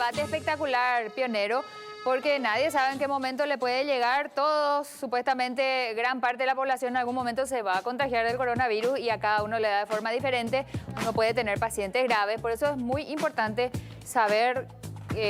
debate espectacular, pionero, porque nadie sabe en qué momento le puede llegar. Todos, supuestamente, gran parte de la población en algún momento se va a contagiar del coronavirus y a cada uno le da de forma diferente. Uno puede tener pacientes graves, por eso es muy importante saber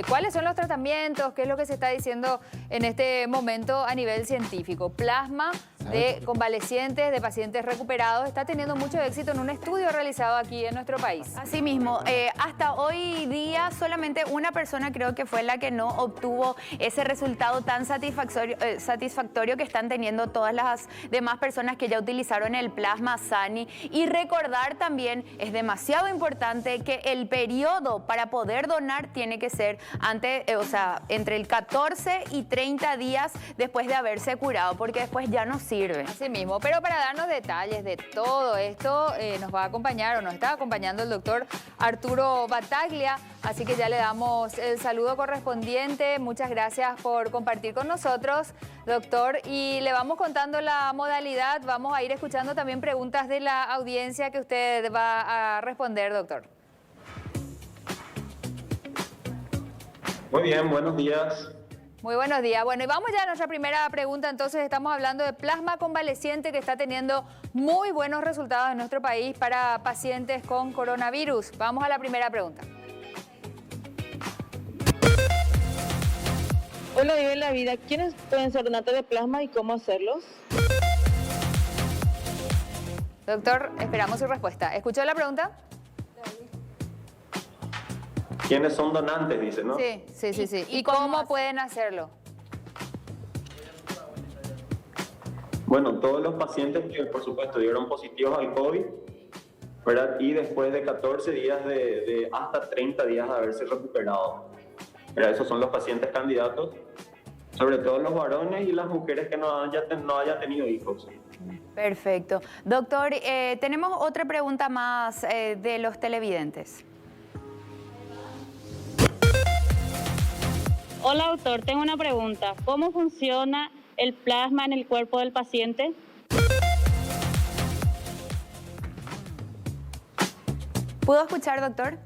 cuáles son los tratamientos, qué es lo que se está diciendo en este momento a nivel científico. Plasma de convalecientes, de pacientes recuperados, está teniendo mucho éxito en un estudio realizado aquí en nuestro país. Asimismo, hasta hoy día solamente una persona creo que fue la que no obtuvo ese resultado tan satisfactorio que están teniendo todas las demás personas que ya utilizaron el plasma Sani. Y recordar también, es demasiado importante que el periodo para poder donar tiene que ser entre el 14 y 30 días después de haberse curado, porque después ya no sirve. Así mismo, pero para darnos detalles de todo esto nos va a acompañar o nos está acompañando el doctor Arturo Battaglia, así que ya le damos el saludo correspondiente. Muchas gracias por compartir con nosotros, doctor, y le vamos contando la modalidad. Vamos a ir escuchando también preguntas de la audiencia que usted va a responder, doctor. Muy bien, buenos días. Muy buenos días. Bueno, y vamos ya a nuestra primera pregunta. Entonces, estamos hablando de plasma convaleciente que está teniendo muy buenos resultados en nuestro país para pacientes con coronavirus. Vamos a la primera pregunta. Hola, Vive la Vida. ¿Quiénes pueden ser donantes de plasma y cómo hacerlos? Doctor, esperamos su respuesta. ¿Escuchó la pregunta? ¿Quiénes son donantes, dice, no? Sí. ¿Y cómo pueden hacerlo? Bueno, todos los pacientes que, por supuesto, dieron positivos al COVID, ¿verdad? Y después de 14 días de hasta 30 días de haberse recuperado. ¿Verdad? Esos son los pacientes candidatos, sobre todo los varones y las mujeres que no hayan tenido hijos. Perfecto. Doctor, tenemos otra pregunta más de los televidentes. Hola, doctor, tengo una pregunta. ¿Cómo funciona el plasma en el cuerpo del paciente? ¿Pudo escuchar, doctor?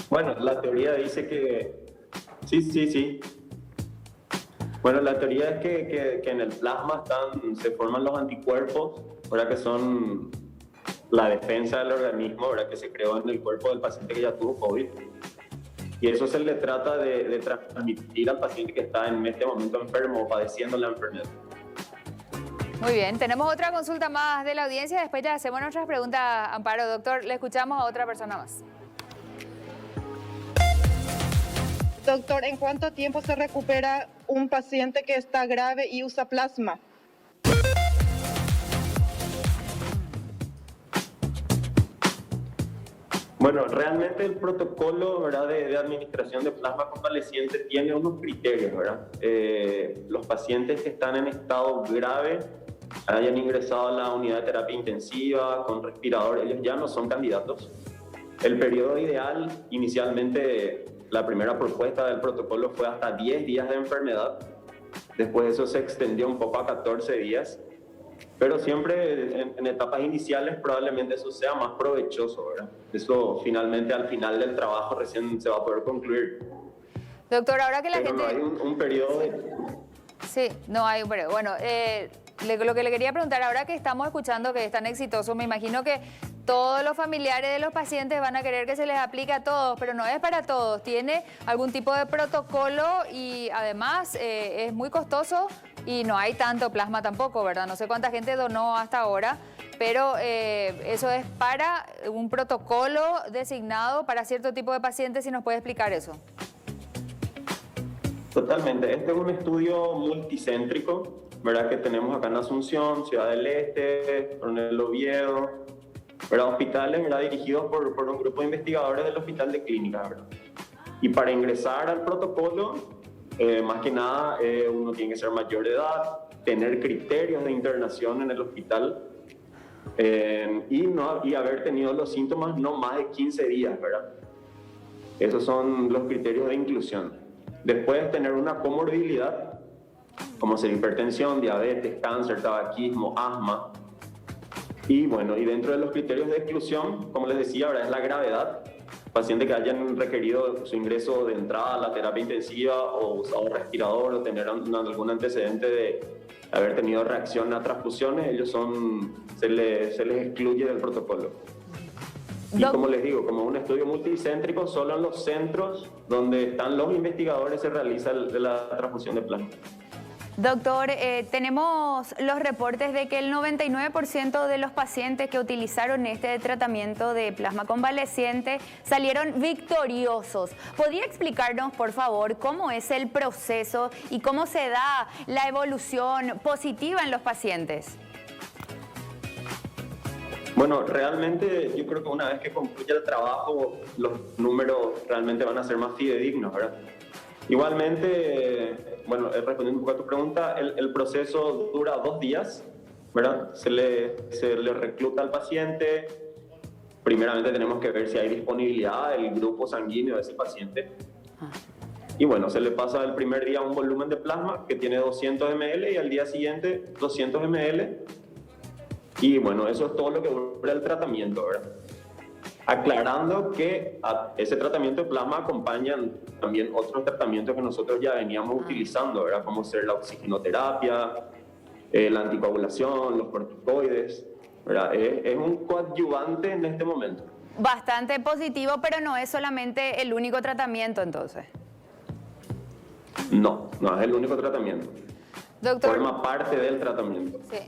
Bueno, la teoría dice que... Sí. Bueno, la teoría es que en el plasma se forman los anticuerpos, ¿verdad? Que son la defensa del organismo, ¿verdad? Que se creó en el cuerpo del paciente que ya tuvo COVID. Y eso se le trata de transmitir al paciente que está en este momento enfermo o padeciendo la enfermedad. Muy bien, tenemos otra consulta más de la audiencia. Después ya hacemos nuestras preguntas, Amparo. Doctor, le escuchamos a otra persona más. Doctor, ¿en cuánto tiempo se recupera un paciente que está grave y usa plasma? Bueno, realmente el protocolo, ¿verdad? de administración de plasma convaleciente tiene unos criterios, ¿verdad? Los pacientes que están en estado grave, hayan ingresado a la unidad de terapia intensiva con respirador, ellos ya no son candidatos. El periodo ideal, inicialmente, la primera propuesta del protocolo fue hasta 10 días de enfermedad. Después eso se extendió un poco a 14 días. Pero siempre en etapas iniciales probablemente eso sea más provechoso, ¿verdad? Eso finalmente al final del trabajo recién se va a poder concluir. Doctor, ahora que la pero gente... no hay un periodo de... Sí, no hay un periodo. Bueno, lo que le quería preguntar, ahora que estamos escuchando que es tan exitoso, me imagino que todos los familiares de los pacientes van a querer que se les aplique a todos, pero no es para todos. Tiene algún tipo de protocolo y además es muy costoso y no hay tanto plasma tampoco, ¿verdad? No sé cuánta gente donó hasta ahora, pero eso es para un protocolo designado para cierto tipo de pacientes. Si nos puede explicar eso. Totalmente. Este es un estudio multicéntrico, ¿verdad? Que tenemos acá en Asunción, Ciudad del Este, Coronel Oviedo, ¿verdad? Hospitales, ¿verdad? Dirigidos por un grupo de investigadores del Hospital de Clínicas, ¿verdad? Y para ingresar al protocolo, más que nada, uno tiene que ser mayor de edad, tener criterios de internación en el hospital y haber tenido los síntomas no más de 15 días, ¿verdad? Esos son los criterios de inclusión. Después, tener una comorbilidad, como ser hipertensión, diabetes, cáncer, tabaquismo, asma. Y bueno, y dentro de los criterios de exclusión, como les decía, ahora es la gravedad. pacientes que hayan requerido su ingreso de entrada a la terapia intensiva o usado respirador o tener algún antecedente de haber tenido reacción a transfusiones, se les excluye del protocolo. Y como les digo, como un estudio multicéntrico, solo en los centros donde están los investigadores se realiza la transfusión de plasma. Doctor, tenemos los reportes de que el 99% de los pacientes que utilizaron este tratamiento de plasma convaleciente salieron victoriosos. ¿Podría explicarnos, por favor, cómo es el proceso y cómo se da la evolución positiva en los pacientes? Bueno, realmente yo creo que una vez que concluya el trabajo, los números realmente van a ser más fidedignos, ¿verdad? Igualmente, bueno, respondiendo un poco a tu pregunta, el proceso dura 2 días, ¿verdad? Se le recluta al paciente. Primeramente tenemos que ver si hay disponibilidad del grupo sanguíneo de ese paciente. Y bueno, se le pasa el primer día un volumen de plasma que tiene 200 ml y al día siguiente 200 ml. Y bueno, eso es todo lo que dura el tratamiento, ¿verdad? Aclarando que a ese tratamiento de plasma acompañan también otros tratamientos que nosotros ya veníamos utilizando, ¿verdad? Como ser la oxigenoterapia, la anticoagulación, los corticoides, ¿verdad? Es un coadyuvante en este momento. Bastante positivo, pero no es solamente el único tratamiento entonces. No es el único tratamiento. Doctor, forma parte del tratamiento. Sí.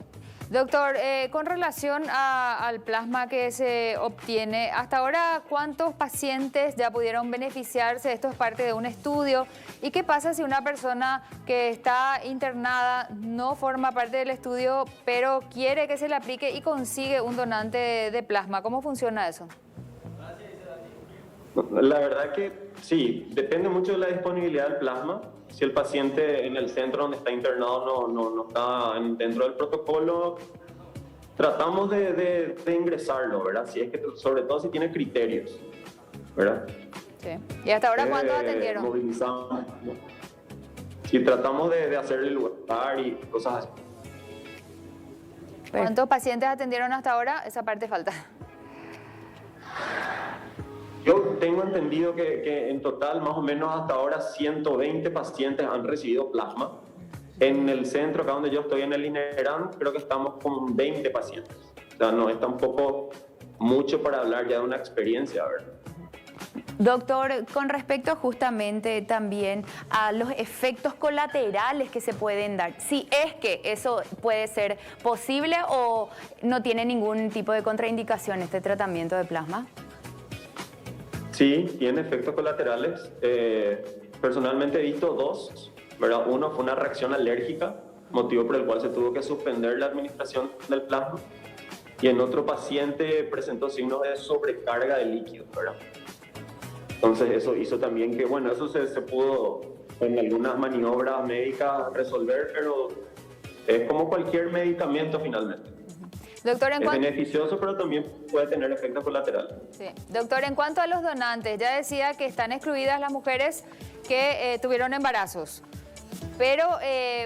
Doctor, con relación al plasma que se obtiene, hasta ahora, ¿cuántos pacientes ya pudieron beneficiarse? Esto es parte de un estudio. ¿Y qué pasa si una persona que está internada no forma parte del estudio, pero quiere que se le aplique y consigue un donante de plasma? ¿Cómo funciona eso? La verdad que sí, depende mucho de la disponibilidad del plasma. Si el paciente en el centro donde está internado no está dentro del protocolo, tratamos de ingresarlo, ¿verdad? Si es que, sobre todo si tiene criterios, ¿verdad? Sí. ¿Y hasta ahora cuántos atendieron? Movilizamos. Sí, tratamos de hacerle lugar y cosas así. ¿Cuántos pacientes atendieron hasta ahora? Esa parte falta. Yo tengo entendido que en total, más o menos hasta ahora, 120 pacientes han recibido plasma. En el centro, acá donde yo estoy, en el INERAN, creo que estamos con 20 pacientes. O sea, no es tampoco mucho para hablar ya de una experiencia, ¿verdad? Doctor, con respecto justamente también a los efectos colaterales que se pueden dar, si es que eso puede ser posible o no tiene ningún tipo de contraindicación este tratamiento de plasma. Sí, tiene efectos colaterales. Personalmente he visto 2, ¿verdad? Uno fue una reacción alérgica, motivo por el cual se tuvo que suspender la administración del plasma. Y en otro paciente presentó signos de sobrecarga de líquido, ¿verdad? Entonces eso hizo también que, bueno, eso se pudo con algunas maniobras médicas resolver, pero es como cualquier medicamento finalmente. Doctor, es beneficioso, pero también puede tener efectos colaterales. Sí. Doctor, en cuanto a los donantes, ya decía que están excluidas las mujeres que tuvieron embarazos. Pero,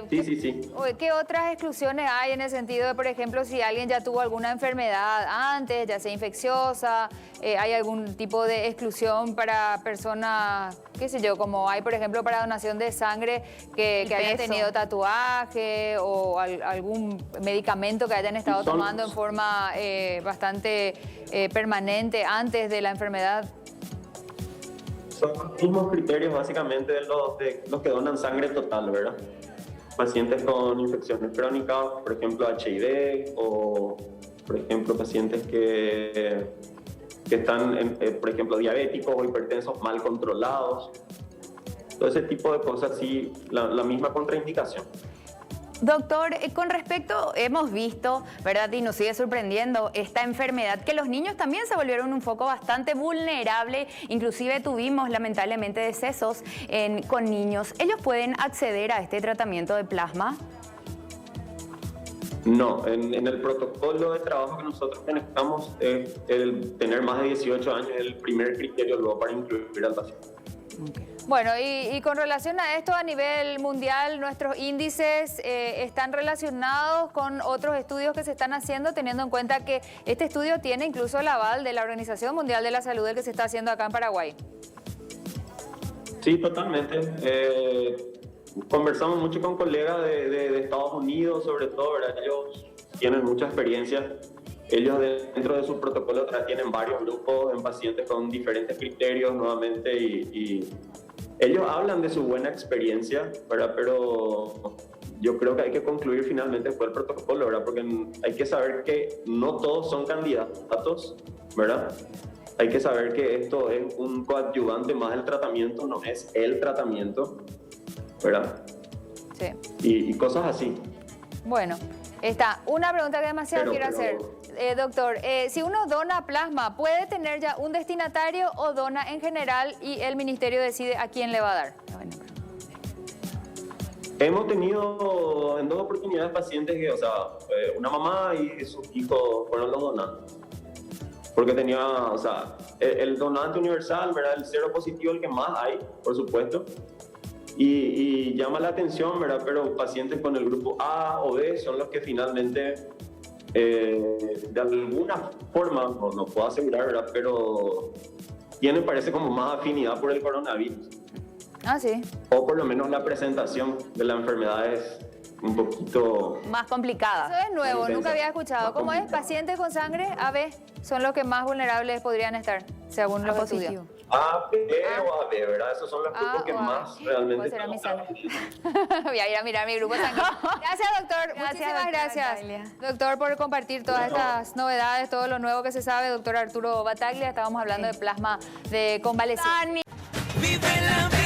sí. ¿Qué otras exclusiones hay en el sentido de, por ejemplo, si alguien ya tuvo alguna enfermedad antes, ya sea infecciosa, hay algún tipo de exclusión para personas, qué sé yo, como hay, por ejemplo, para donación de sangre que hayan tenido tatuaje o algún medicamento que hayan estado tomando en forma bastante permanente antes de la enfermedad? Son los mismos criterios básicamente de los que donan sangre total, ¿verdad? Pacientes con infecciones crónicas, por ejemplo HIV, o por ejemplo pacientes que están, por ejemplo, diabéticos o hipertensos mal controlados. Todo ese tipo de cosas, sí, la misma contraindicación. Doctor, con respecto, hemos visto, ¿verdad? Y nos sigue sorprendiendo esta enfermedad, que los niños también se volvieron un foco bastante vulnerable, inclusive tuvimos lamentablemente decesos con niños. ¿Ellos pueden acceder a este tratamiento de plasma? No, en el protocolo de trabajo que nosotros manejamos, el tener más de 18 años es el primer criterio luego para incluir al paciente. Okay. Bueno, y con relación a esto a nivel mundial, nuestros índices están relacionados con otros estudios que se están haciendo, teniendo en cuenta que este estudio tiene incluso el aval de la Organización Mundial de la Salud, el que se está haciendo acá en Paraguay. Sí, totalmente. Conversamos mucho con colegas de Estados Unidos, sobre todo, ¿verdad? Ellos tienen mucha experiencia. Ellos dentro de sus protocolos tienen varios grupos en pacientes con diferentes criterios nuevamente y ellos hablan de su buena experiencia, ¿verdad? Pero yo creo que hay que concluir finalmente fue el protocolo, ¿verdad? Porque hay que saber que no todos son candidatos, ¿verdad? Hay que saber que esto es un coadyuvante más del tratamiento, no es el tratamiento, ¿verdad? Sí. Y cosas así. Bueno, está. Una pregunta que demasiado quiero hacer. Doctor, si uno dona plasma, ¿puede tener ya un destinatario o dona en general y el ministerio decide a quién le va a dar? Hemos tenido en 2 oportunidades pacientes que, o sea, una mamá y sus hijos fueron los donantes. Porque tenía, o sea, el donante universal, ¿verdad? El cero positivo, el que más hay, por supuesto. Y llama la atención, ¿verdad? Pero pacientes con el grupo A o B son los que finalmente, de alguna forma, no puedo asegurar, ¿verdad? Pero tienen, parece, como más afinidad por el coronavirus. Ah, sí. O por lo menos la presentación de la enfermedad es un poquito Más complicada. Eso es nuevo, intensa, nunca había escuchado. más ¿Cómo es? complicada. Pacientes con sangre AB son los que más vulnerables podrían estar, según los estudios. A, B o AB, ¿verdad? Esos son los grupos que o AB. más realmente... ¿Cuál será mi sangre? Voy a ir a mirar mi grupo sanguíneo. Gracias, doctor. Muchísimas doctora gracias. Natalia. Doctor, por compartir todas estas novedades, todo lo nuevo que se sabe. Doctor Arturo Battaglia, estábamos hablando de plasma de convalecientes. Vive la vida.